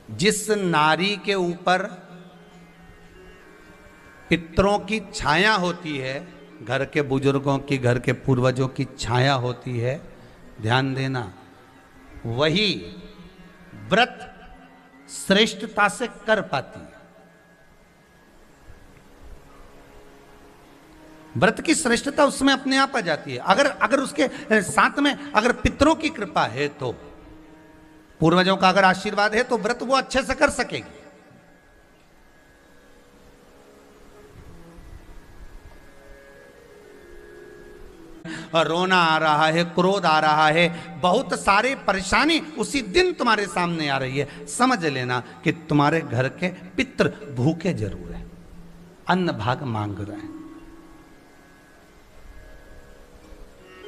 जिस नारी के ऊपर पितरों की छाया होती है, घर के बुजुर्गों की, घर के पूर्वजों की छाया होती है, ध्यान देना, वही व्रत श्रेष्ठता से कर पाती है। व्रत की श्रेष्ठता उसमें अपने आप आ जाती है। अगर उसके साथ में अगर पितरों की कृपा है, तो पूर्वजों का अगर आशीर्वाद है, तो व्रत वो अच्छे से कर सकेगी। रोना आ रहा है, क्रोध आ रहा है, बहुत सारे परेशानी उसी दिन तुम्हारे सामने आ रही है, समझ लेना कि तुम्हारे घर के पितर भूखे जरूर हैं, अन्न भाग मांग रहे हैं।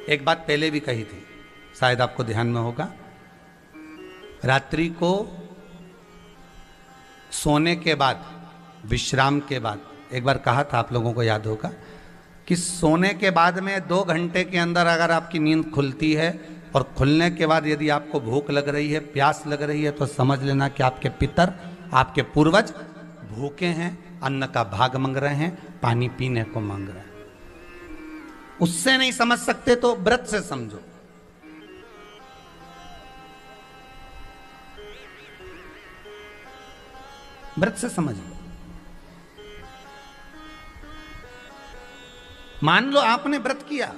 एक बात पहले भी कही थी, शायद आपको ध्यान में होगा। रात्रि को सोने के बाद, विश्राम के बाद, एक बार कहा था, आप लोगों को याद होगा कि सोने के बाद में 2 घंटे के अंदर अगर आपकी नींद खुलती है और खुलने के बाद यदि आपको भूख लग रही है, प्यास लग रही है, तो समझ लेना कि आपके पितर, आपके पूर्वज भूखे हैं, अन्न का भाग मांग रहे हैं, पानी पीने को मांग रहे हैं। उससे नहीं समझ सकते तो व्रत से समझो। व्रत से समझ लो। मान लो आपने व्रत किया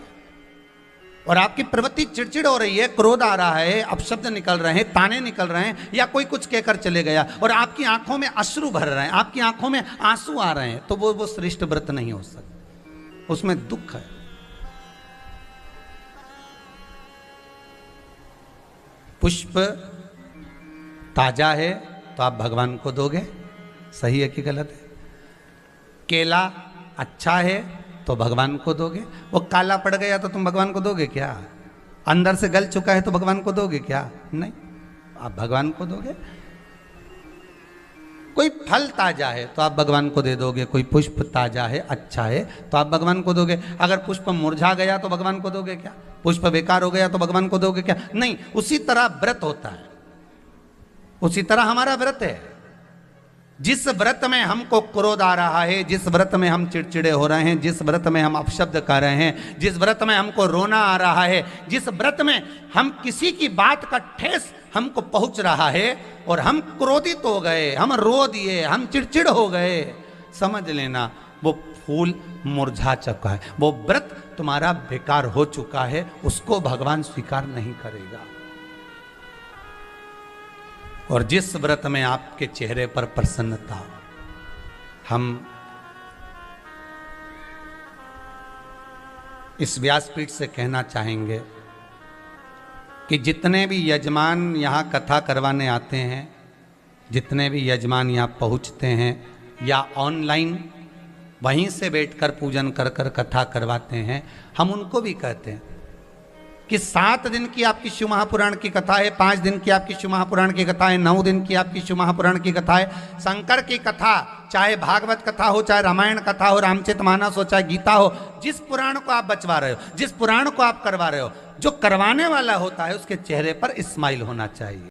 और आपकी प्रवृत्ति चिड़चिड़ हो रही है, क्रोध आ रहा है, अपशब्द निकल रहे हैं, ताने निकल रहे हैं, या कोई कुछ कहकर चले गया और आपकी आंखों में अश्रु भर रहे हैं, आपकी आंखों में आंसू आ रहे हैं, तो वो श्रेष्ठ व्रत नहीं हो सकता, उसमें दुख है। पुष्प ताजा है तो आप भगवान को दोगे, सही है कि गलत है? केला अच्छा है तो भगवान को दोगे, वो काला पड़ गया तो तुम भगवान को दोगे क्या? अंदर से गल चुका है तो भगवान को दोगे क्या? नहीं, आप भगवान को दोगे। कोई फल ताजा है तो आप भगवान को दे दोगे, कोई पुष्प ताजा है, अच्छा है, तो आप भगवान को दोगे। अगर पुष्प मुरझा गया तो भगवान को दोगे क्या? पुष्प बेकार हो गया तो भगवान को दोगे क्या? नहीं। उसी तरह व्रत होता है, उसी तरह हमारा व्रत है। जिस व्रत में हमको क्रोध आ रहा है, जिस व्रत में हम चिड़चिड़े हो रहे हैं, जिस व्रत में हम अपशब्द कर रहे हैं, जिस व्रत में हमको रोना आ रहा है, जिस व्रत में हम किसी की बात का ठेस हमको पहुंच रहा है और हम क्रोधित हो गए, हम रो दिए, हम चिड़चिड़ हो गए, समझ लेना वो फूल मुरझा चुका है, वो व्रत तुम्हारा बेकार हो चुका है, उसको भगवान स्वीकार नहीं करेगा। और जिस व्रत में आपके चेहरे पर प्रसन्नता हो, हम इस व्यासपीठ से कहना चाहेंगे कि जितने भी यजमान यहाँ कथा करवाने आते हैं, जितने भी यजमान यहाँ पहुँचते हैं या ऑनलाइन वहीं से बैठकर पूजन कर कर कथा करवाते हैं, हम उनको भी कहते हैं कि 7 दिन की आपकी शिव महापुराण की कथा है, 5 दिन की आपकी शिव महापुराण की कथा है, 9 दिन की आपकी शिव महापुराण की कथा है। शंकर की कथा, चाहे भागवत कथा हो, चाहे रामायण कथा हो, रामचरितमानस हो, चाहे गीता हो, जिस पुराण को आप बचवा रहे हो, जिस पुराण को आप करवा रहे हो, जो करवाने वाला होता है उसके चेहरे पर स्माइल होना चाहिए।